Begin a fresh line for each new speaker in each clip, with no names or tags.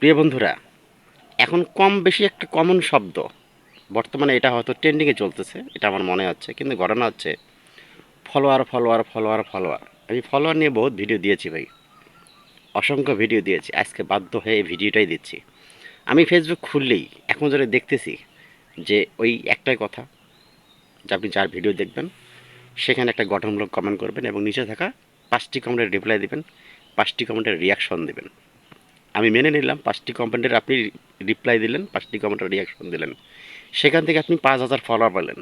প্রিয় বন্ধুরা, এখন কম বেশি একটা কমন শব্দ বর্তমানে এটা হয়তো ট্রেন্ডিংয়ে চলতেছে, এটা আমার মনে হচ্ছে। কিন্তু ঘটনা হচ্ছে ফলোয়ার ফলোয়ার ফলোয়ার ফলোয়ার। আমি ফলোয়ার নিয়ে বহুত ভিডিও দিয়েছি ভাই, অসংখ্য ভিডিও দিয়েছি। আজকে বাধ্য হয়ে এই ভিডিওটাই দিচ্ছি। আমি ফেসবুক খুললেই এখন যেটা দেখতেছি যে ওই একটাই কথা, যে আপনি যার ভিডিও দেখবেন সেখানে একটা গঠনমূলক কমেন্ট করবেন এবং নিচে থাকা 5টি কমেন্টের রিপ্লাই দেবেন, 5টি কমেন্টের রিয়াকশন দেবেন। আমি মেনে নিলাম 5টি কমেন্টের আপনি রিপ্লাই দিলেন, 5টি কমেন্টের রিয়াকশন দিলেন, সেখান থেকে আপনি 5,000 ফলোয়ার পেলেন।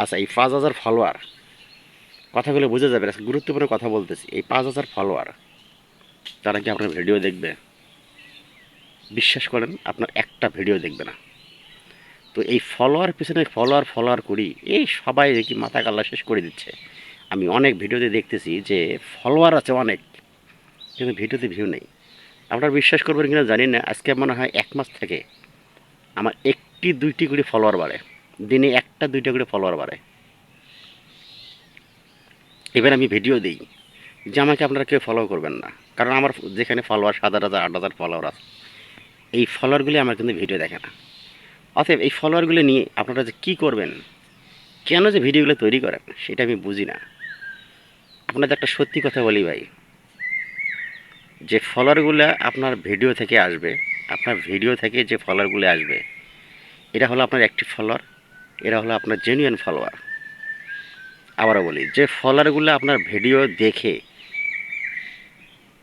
আচ্ছা, এই 5,000 ফলোয়ার, কথাগুলো বোঝা যাবে, আজকে গুরুত্বপূর্ণ কথা বলতেছি। এই 5,000 ফলোয়ার তারা কি আপনার ভিডিও দেখবে? বিশ্বাস করেন, আপনার একটা ভিডিও দেখবে না। তো এই ফলোয়ার পিছনে ফলোয়ার ফলোয়ার করি, এই সবাই দেখি মাথা কাল্লা শেষ করে দিচ্ছে। আমি অনেক ভিডিওতে দেখতেছি যে ফলোয়ার আছে অনেক, কিন্তু ভিডিওতে ভিউ নেই। আপনারা বিশ্বাস করবেন কিনা জানি না, আজকে মনে হয় 1 মাস থেকে আমার একটি দুইটি করে ফলোয়ার বাড়ে, দিনে একটা দুইটা করে ফলোয়ার বাড়ে। এবার আমি ভিডিও দিই যে আমাকে আপনারা কেউ ফলো করবেন না, কারণ আমার যেখানে ফলোয়ার 7,000 8,000 ফলোয়ার আছে, এই ফলোয়ারগুলি আমার কিন্তু ভিডিও দেখে না। অতএব এই ফলোয়ারগুলো নিয়ে আপনারা যে কী করবেন, কেন যে ভিডিওগুলো তৈরি করেন, সেটা আমি বুঝি না। আপনাদের একটা সত্যি কথা বলি ভাই, যে ফলোয়ারগুলো আপনার ভিডিও থেকে আসবে, আপনার ভিডিও থেকে যে ফলোয়ারগুলো আসবে, এটা হলো আপনার অ্যাক্টিভ ফলোয়ার, এরা হলো আপনার জেনুইন ফলোয়ার। আবারও বলি, যে ফলোয়ারগুলো আপনার ভিডিও দেখে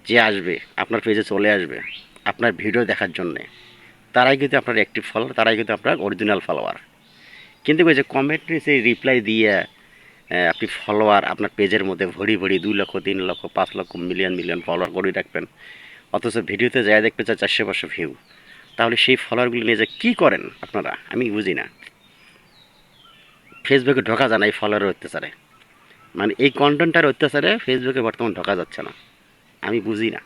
যে আসবে, আপনার পেজে চলে আসবে আপনার ভিডিও দেখার জন্যে, তারাই কিন্তু আপনার অ্যাক্টিভ ফলোয়ার, তারাই কিন্তু আপনার অরিজিনাল ফলোয়ার। কিন্তু ওই যে কমেন্ট সেই রিপ্লাই দিয়ে আপনি ফলোয়ার আপনার পেজের মধ্যে ভরি ভরি 2 লক্ষ 3 লক্ষ 5 লক্ষ মিলিয়ন মিলিয়ন ফলোয়ার করে রাখবেন, অথচ ভিডিওতে যায় দেখবে যে 400-500 ভিউ। তাহলে সেই ফলোয়ারগুলো নিয়ে যে কী করেন আপনারা, আমি বুঝি না। ফেসবুকে ঢোকা যায় না এই ফলোয়ারের অত্যাচারে, মানে এই কন্টেন্টটার অত্যাচারে ফেসবুকে বর্তমান ঢোকা যাচ্ছে না। আমি বুঝি না।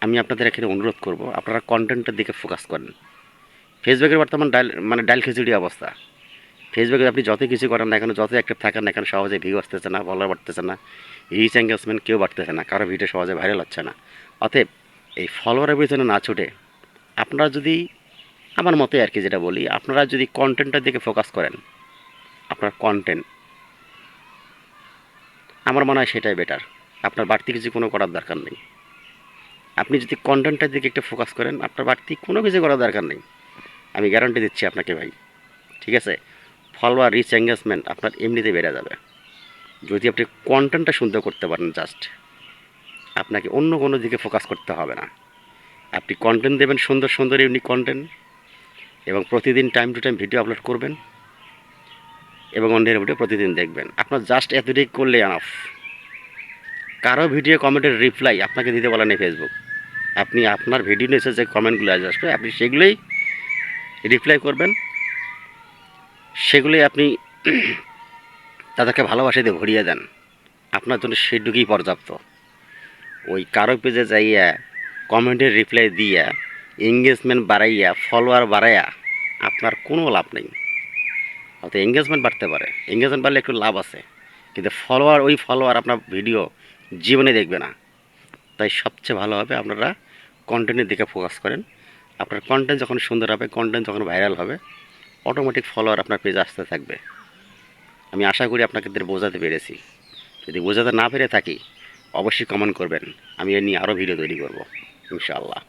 আমি আপনাদের এখানে অনুরোধ করব, আপনারা কন্টেন্টের দিকে ফোকাস করেন। ফেসবুকের বর্তমান ডাল খিচুড়ি অবস্থা। ফেসবুকে আপনি যত কিছু করেন না কেন, যত অ্যাক্টিভ থাকেন না কেন, সহজে ভিউ আসতেছে না, ফলোয়ার বাড়তেছে না, রিচ এঙ্গেজমেন্ট কেউ বাড়তেছে না, কারো ভিডিও সহজে ভাইরাল হচ্ছে না। অতএব এই ফলোয়ারের পিছনে না ছুটে আপনারা যদি, আমার মতে আর কি যেটা বলি, আপনারা যদি কন্টেন্টের দিকে ফোকাস করেন, আপনার কন্টেন্ট, আমার মনে হয় সেটাই বেটার। আপনার বাড়তি কিছু কোনো করার দরকার নেই। আপনি যদি কন্টেন্টের দিকে একটু ফোকাস করেন, আপনার বাড়তি কোনো কিছু করার দরকার নেই। আমি গ্যারান্টি দিচ্ছি আপনাকে ভাই, ঠিক আছে? ফলোয়ার, রিচ, এঙ্গেজমেন্ট আপনার এমনিতে বেড়ে যাবে যদি আপনি কন্টেন্টটা সুন্দর করতে পারেন। জাস্ট আপনাকে অন্য কোনো দিকে ফোকাস করতে হবে না। আপনি কন্টেন্ট দেবেন, সুন্দর সুন্দর ইউনিক কন্টেন্ট, এবং প্রতিদিন time to time video upload করবেন এবং অন্যের ভিডিও প্রতিদিন দেখবেন। আপনার জাস্ট এতটুকু করলে আনাফ। কারো ভিডিও কমেন্টের রিপ্লাই আপনাকে দিতে বলা নেই ফেসবুক। আপনি আপনার ভিডিও নিচে যে কমেন্টগুলো আসবে আপনি সেগুলোই রিপ্লাই করবেন, সেগুলোই আপনি তাদেরকে ভালোবাসা দিয়ে ভরিয়ে দেন। আপনার জন্য সেটুকুই পর্যাপ্ত। ওই কারো পেজে যাইয়া কমেন্টের রিপ্লাই দিয়া এঙ্গেজমেন্ট বাড়াইয়া ফলোয়ার বাড়াইয়া আপনার কোনো লাভ নেই। হয়তো এঙ্গেজমেন্ট বাড়তে পারে, এঙ্গেজমেন্ট বাড়লে একটু লাভ আছে, কিন্তু ফলোয়ার, ওই ফলোয়ার আপনার ভিডিও জীবনে দেখবে না। তাই সবচেয়ে ভালো হবে আপনারা কন্টেন্টের দিকে ফোকাস করেন। আপনার কন্টেন্ট যখন সুন্দর হবে, কন্টেন্ট যখন ভাইরাল হবে, অটোমেটিক ফলোয়ার আপনার পেজে আসতে থাকবে। আমি আশা করি আপনাকে বোঝাতে পেরেছি। যদি বোঝাতে না পেরে থাকি, অবশ্যই কমেন্ট করবেন, আমি এ নিয়ে আরও ভিডিও তৈরি করব ইনশাআল্লাহ।